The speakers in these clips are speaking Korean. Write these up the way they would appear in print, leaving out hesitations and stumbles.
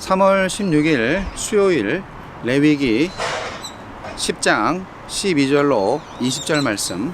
3월 16일 수요일 레위기 10장 12절로 20절 말씀.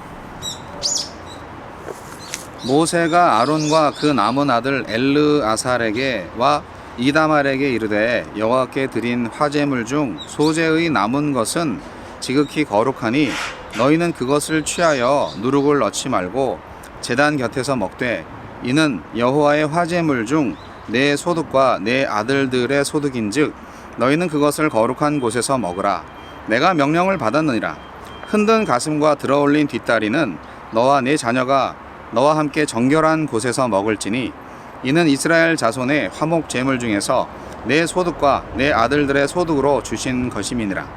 모세가 아론과 그 남은 아들 엘르아살에게와 이다말에게 이르되 여호와께 드린 화제물 중 소재의 남은 것은 지극히 거룩하니 너희는 그것을 취하여 누룩을 넣지 말고 제단 곁에서 먹되 이는 여호와의 화제물 중 내 소득과 내 아들들의 소득인즉 너희는 그것을 거룩한 곳에서 먹으라. 내가 명령을 받았느니라. 흔든 가슴과 들어올린 뒷다리는 너와 네 자녀가 너와 함께 정결한 곳에서 먹을지니 이는 이스라엘 자손의 화목 제물 중에서 내 소득과 내 아들들의 소득으로 주신 것임이니라.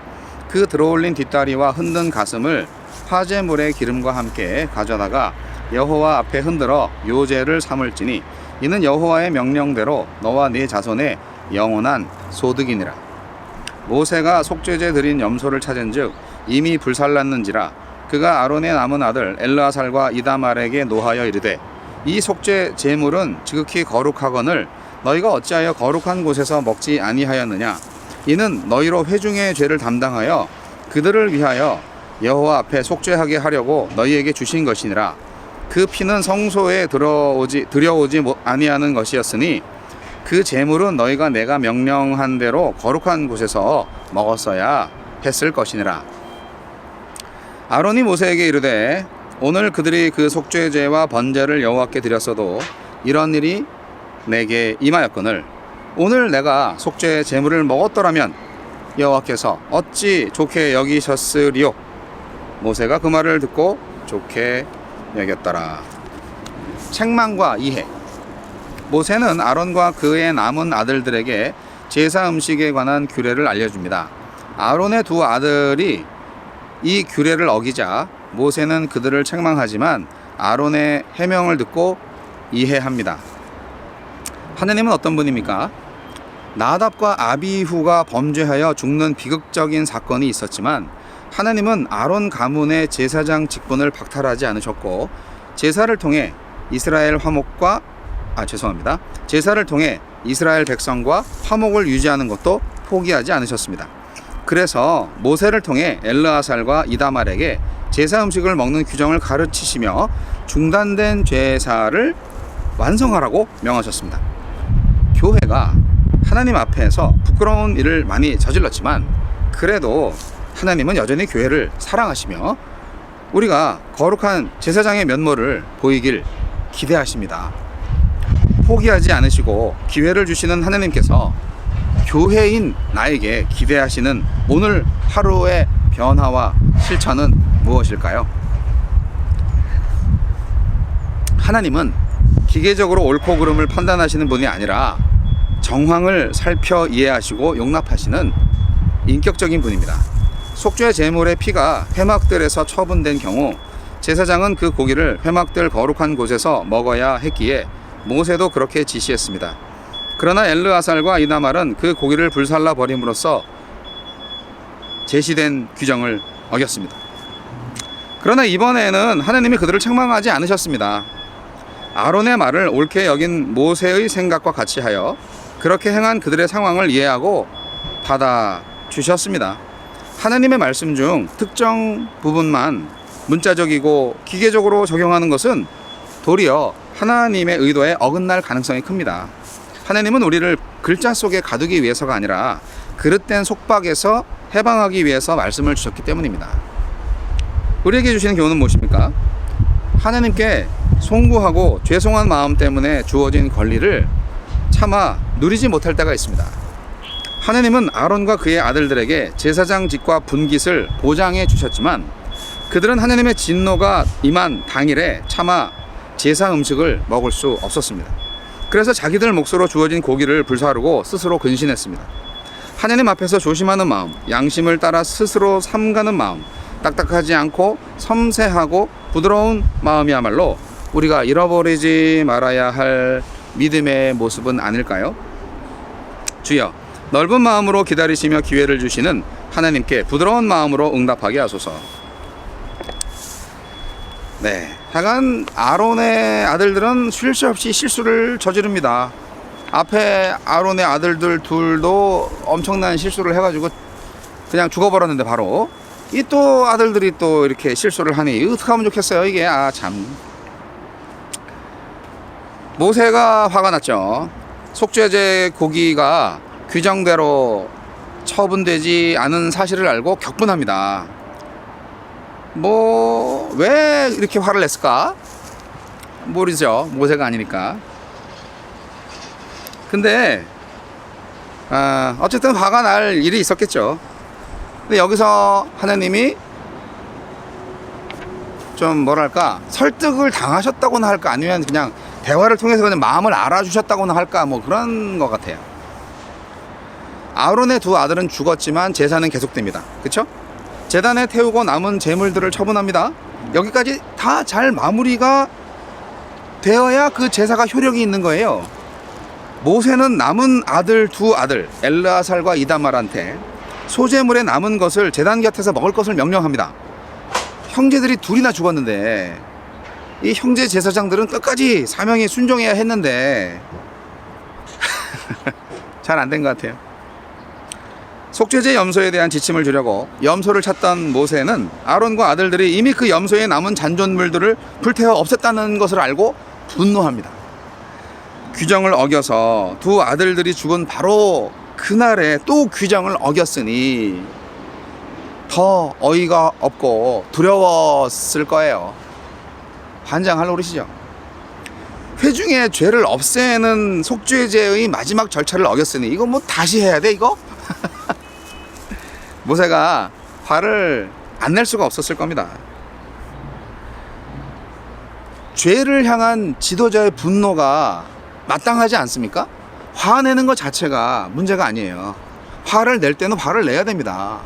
그 들어올린 뒷다리와 흔든 가슴을 화제물의 기름과 함께 가져다가 여호와 앞에 흔들어 요제를 삼을지니 이는 여호와의 명령대로 너와 네 자손의 영원한 소득이니라. 모세가 속죄제 드린 염소를 찾은즉 이미 불살랐는지라. 그가 아론의 남은 아들 엘르아살과 이다말에게 노하여 이르되 이 속죄 제물은 지극히 거룩하거늘 너희가 어찌하여 거룩한 곳에서 먹지 아니하였느냐. 이는 너희로 회중의 죄를 담당하여 그들을 위하여 여호와 앞에 속죄하게 하려고 너희에게 주신 것이니라. 그 피는 성소에 들여오지 아니하는 것이었으니 그 제물은 너희가 내가 명령한 대로 거룩한 곳에서 먹었어야 했을 것이니라. 아론이 모세에게 이르되 오늘 그들이 그 속죄제와 번제를 여호와께 드렸어도 이런 일이 내게 임하였거늘 오늘 내가 속죄 제물을 먹었더라면 여호와께서 어찌 좋게 여기셨으리요. 모세가 그 말을 듣고 좋게 여겼더라. 책망과 이해. 모세는 아론과 그의 남은 아들들에게 제사 음식에 관한 규례를 알려줍니다. 아론의 두 아들이 이 규례를 어기자 모세는 그들을 책망하지만 아론의 해명을 듣고 이해합니다. 하느님은 어떤 분입니까? 나답과 아비후가 범죄하여 죽는 비극적인 사건이 있었지만 하나님은 아론 가문의 제사장 직분을 박탈하지 않으셨고 제사를 통해 이스라엘 백성과 화목을 유지하는 것도 포기하지 않으셨습니다. 그래서 모세를 통해 엘르아살과 이다말에게 제사 음식을 먹는 규정을 가르치시며 중단된 제사를 완성하라고 명하셨습니다. 교회가 하나님 앞에서 부끄러운 일을 많이 저질렀지만 그래도 하나님은 여전히 교회를 사랑하시며 우리가 거룩한 제사장의 면모를 보이길 기대하십니다. 포기하지 않으시고 기회를 주시는 하나님께서 교회인 나에게 기대하시는 오늘 하루의 변화와 실천은 무엇일까요? 하나님은 기계적으로 옳고 그름을 판단하시는 분이 아니라 정황을 살펴 이해하시고 용납하시는 인격적인 분입니다. 속죄 제물의 피가 회막들에서 처분된 경우 제사장은 그 고기를 회막들 거룩한 곳에서 먹어야 했기에 모세도 그렇게 지시했습니다. 그러나 엘르아살과 이다말은 그 고기를 불살라 버림으로써 제시된 규정을 어겼습니다. 그러나 이번에는 하나님이 그들을 책망하지 않으셨습니다. 아론의 말을 옳게 여긴 모세의 생각과 같이 하여 그렇게 행한 그들의 상황을 이해하고 받아주셨습니다. 하나님의 말씀 중 특정 부분만 문자적이고 기계적으로 적용하는 것은 도리어 하나님의 의도에 어긋날 가능성이 큽니다. 하나님은 우리를 글자 속에 가두기 위해서가 아니라 그릇된 속박에서 해방하기 위해서 말씀을 주셨기 때문입니다. 우리에게 주시는 교훈은 무엇입니까? 하나님께 송구하고 죄송한 마음 때문에 주어진 권리를 차마 누리지 못할 때가 있습니다. 하나님은 아론과 그의 아들들에게 제사장직과 분깃을 보장해 주셨지만 그들은 하나님의 진노가 임한 당일에 차마 제사 음식을 먹을 수 없었습니다. 그래서 자기들 몫으로 주어진 고기를 불사르고 스스로 근신했습니다. 하나님 앞에서 조심하는 마음, 양심을 따라 스스로 삼가는 마음, 딱딱하지 않고 섬세하고 부드러운 마음이야말로 우리가 잃어버리지 말아야 할 믿음의 모습은 아닐까요? 주여, 넓은 마음으로 기다리시며 기회를 주시는 하나님께 부드러운 마음으로 응답하게 하소서. 하여간 아론의 아들들은 쉴 새 없이 실수를 저지릅니다. 앞에 아론의 아들들 둘도 엄청난 실수를 해가지고 그냥 죽어버렸는데 바로 이 또 아들들이 또 이렇게 실수를 하니 어떻게 하면 좋겠어요 이게. 아 참. 모세가 화가 났죠. 속죄제 고기가 규정대로 처분되지 않은 사실을 알고 격분합니다. 뭐 왜 이렇게 화를 냈을까 모르죠. 모세가 아니니까. 근데 어쨌든 화가 날 일이 있었겠죠. 근데 여기서 하나님이 좀 뭐랄까 설득을 당하셨다고나 할까, 아니면 그냥 대화를 통해서 그냥 마음을 알아주셨다고나 할까, 뭐 그런 것 같아요. 아론의 두 아들은 죽었지만 제사는 계속됩니다. 그쵸? 제단에 태우고 남은 제물들을 처분합니다. 여기까지 다 잘 마무리가 되어야 그 제사가 효력이 있는 거예요. 모세는 남은 두 아들 엘르아살과 이다말한테 소제물에 남은 것을 제단 곁에서 먹을 것을 명령합니다. 형제들이 둘이나 죽었는데 이 형제 제사장들은 끝까지 사명에 순종해야 했는데 잘 안 된 것 같아요. 속죄제 염소에 대한 지침을 주려고 염소를 찾던 모세는 아론과 아들들이 이미 그 염소에 남은 잔존물들을 불태워 없앴다는 것을 알고 분노합니다. 규정을 어겨서 두 아들들이 죽은 바로 그날에 또 규정을 어겼으니 더 어이가 없고 두려웠을 거예요. 환장할 노릇이죠. 회중의 죄를 없애는 속죄제의 마지막 절차를 어겼으니 이거 뭐 다시 해야 돼 이거? 모세가 화를 안 낼 수가 없었을 겁니다. 죄를 향한 지도자의 분노가 마땅하지 않습니까? 화내는 것 자체가 문제가 아니에요. 화를 낼 때는 화를 내야 됩니다.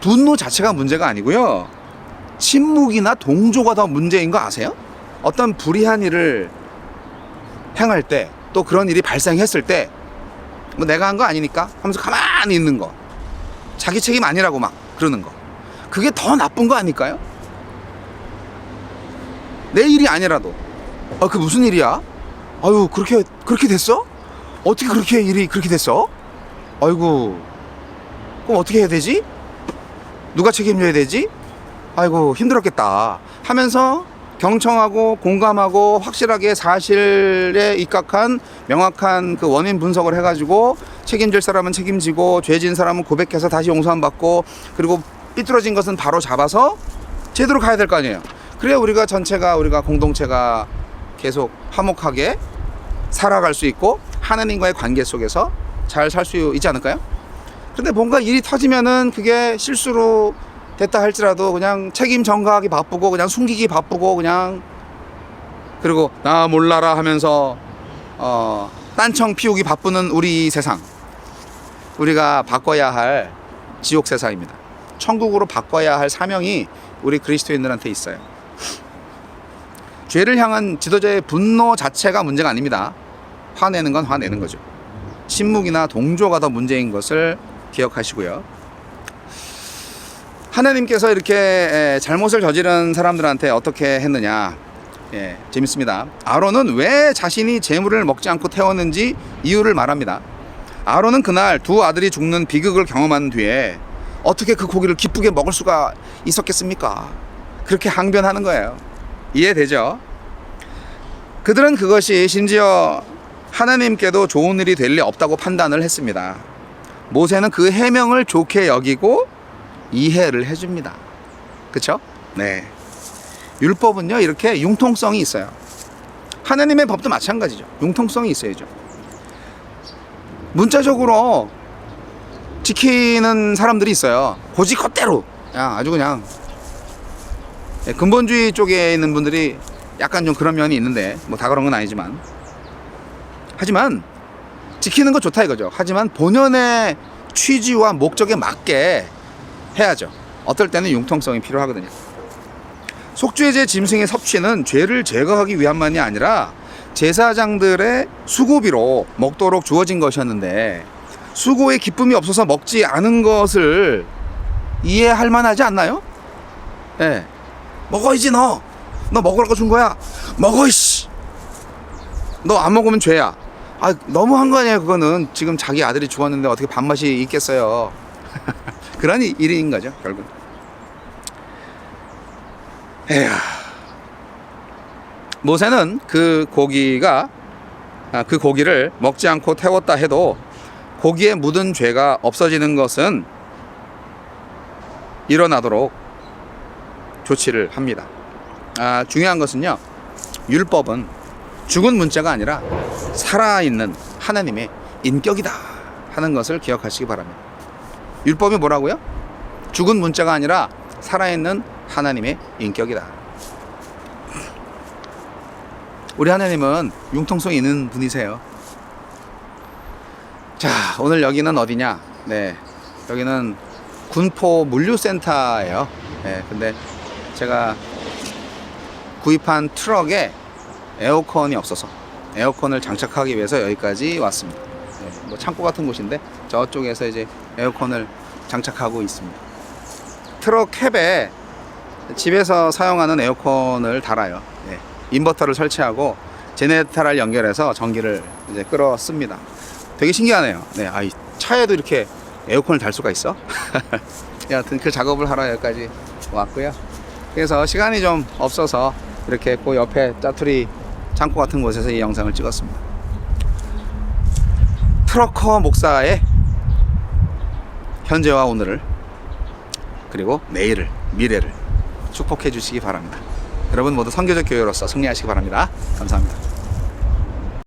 분노 자체가 문제가 아니고요. 침묵이나 동조가 더 문제인 거 아세요? 어떤 불의한 일을 행할 때, 또 그런 일이 발생했을 때 뭐 내가 한 거 아니니까 하면서 가만히 있는 거, 자기 책임 아니라고 막 그러는 거, 그게 더 나쁜 거 아닐까요? 내 일이 아니라도 그 무슨 일이야? 아유 그렇게 됐어? 어떻게 그렇게 일이 그렇게 됐어? 아이고 그럼 어떻게 해야 되지? 누가 책임져야 되지? 아이고 힘들었겠다 하면서 경청하고 공감하고 확실하게 사실에 입각한 명확한 그 원인 분석을 해가지고 책임질 사람은 책임지고 죄진 사람은 고백해서 다시 용서함 받고, 그리고 삐뚤어진 것은 바로 잡아서 제대로 가야 될 거 아니에요. 그래야 우리가 공동체가 계속 화목하게 살아갈 수 있고 하나님과의 관계 속에서 잘 살 수 있지 않을까요? 근데 뭔가 일이 터지면은 그게 실수로 됐다 할지라도 그냥 책임 전가하기 바쁘고 그냥 숨기기 바쁘고 그냥, 그리고 나 몰라라 하면서 딴청 피우기 바쁘는 우리 세상, 우리가 바꿔야 할 지옥 세상입니다. 천국으로 바꿔야 할 사명이 우리 그리스도인들한테 있어요. 죄를 향한 지도자의 분노 자체가 문제가 아닙니다. 화내는 건 화내는 거죠. 침묵이나 동조가 더 문제인 것을 기억하시고요. 하나님께서 이렇게 잘못을 저지른 사람들한테 어떻게 했느냐, 재밌습니다. 아론은 왜 자신이 제물을 먹지 않고 태웠는지 이유를 말합니다. 아론은 그날 두 아들이 죽는 비극을 경험한 뒤에 어떻게 그 고기를 기쁘게 먹을 수가 있었겠습니까? 그렇게 항변하는 거예요. 이해되죠? 그들은 그것이 심지어 하나님께도 좋은 일이 될 리 없다고 판단을 했습니다. 모세는 그 해명을 좋게 여기고 이해를 해줍니다. 그쵸? 네. 율법은요, 이렇게 융통성이 있어요. 하나님의 법도 마찬가지죠. 융통성이 있어야죠. 문자적으로 지키는 사람들이 있어요. 고지껏대로. 아주 그냥. 근본주의 쪽에 있는 분들이 약간 좀 그런 면이 있는데, 뭐 다 그런 건 아니지만. 하지만, 지키는 거 좋다 이거죠. 하지만 본연의 취지와 목적에 맞게 해야죠. 어떨 때는 융통성이 필요하거든요. 속죄제 짐승의 섭취는 죄를 제거하기 위함만이 아니라 제사장들의 수고비로 먹도록 주어진 것이었는데, 수고에 기쁨이 없어서 먹지 않은 것을 이해할 만하지 않나요? 먹어야지. 너 먹으라고 준 거야. 먹어 이씨. 너 안 먹으면 죄야. 아, 너무한 거 아니야. 그거는 지금 자기 아들이 죽었는데 어떻게 밥맛이 있겠어요. 그런 일인 거죠, 결국. 에휴. 모세는 그 고기를 먹지 않고 태웠다 해도 고기에 묻은 죄가 없어지는 것은 일어나도록 조치를 합니다. 중요한 것은요, 율법은 죽은 문자가 아니라 살아있는 하나님의 인격이다 하는 것을 기억하시기 바랍니다. 율법이 뭐라고요? 죽은 문자가 아니라 살아있는 하나님의 인격이다. 우리 하나님은 융통성이 있는 분이세요. 자, 오늘 여기는 어디냐? 네, 여기는 군포 물류센터예요. 네, 근데 제가 구입한 트럭에 에어컨이 없어서 에어컨을 장착하기 위해서 여기까지 왔습니다. 네, 뭐 창고 같은 곳인데 저쪽에서 이제 에어컨을 장착하고 있습니다. 트럭 캡에 집에서 사용하는 에어컨을 달아요. 네, 인버터를 설치하고 제네레이터를 연결해서 전기를 이제 끌어 씁니다. 되게 신기하네요. 네, 이 차에도 이렇게 에어컨을 달 수가 있어? 여하튼 그 작업을 하러 여기까지 왔고요. 그래서 시간이 좀 없어서 이렇게 그 옆에 짜투리 창고 같은 곳에서 이 영상을 찍었습니다. 트러커 목사의 현재와 오늘을, 그리고 내일을, 미래를 축복해 주시기 바랍니다. 여러분 모두 선교적 교회로서 승리하시기 바랍니다. 감사합니다.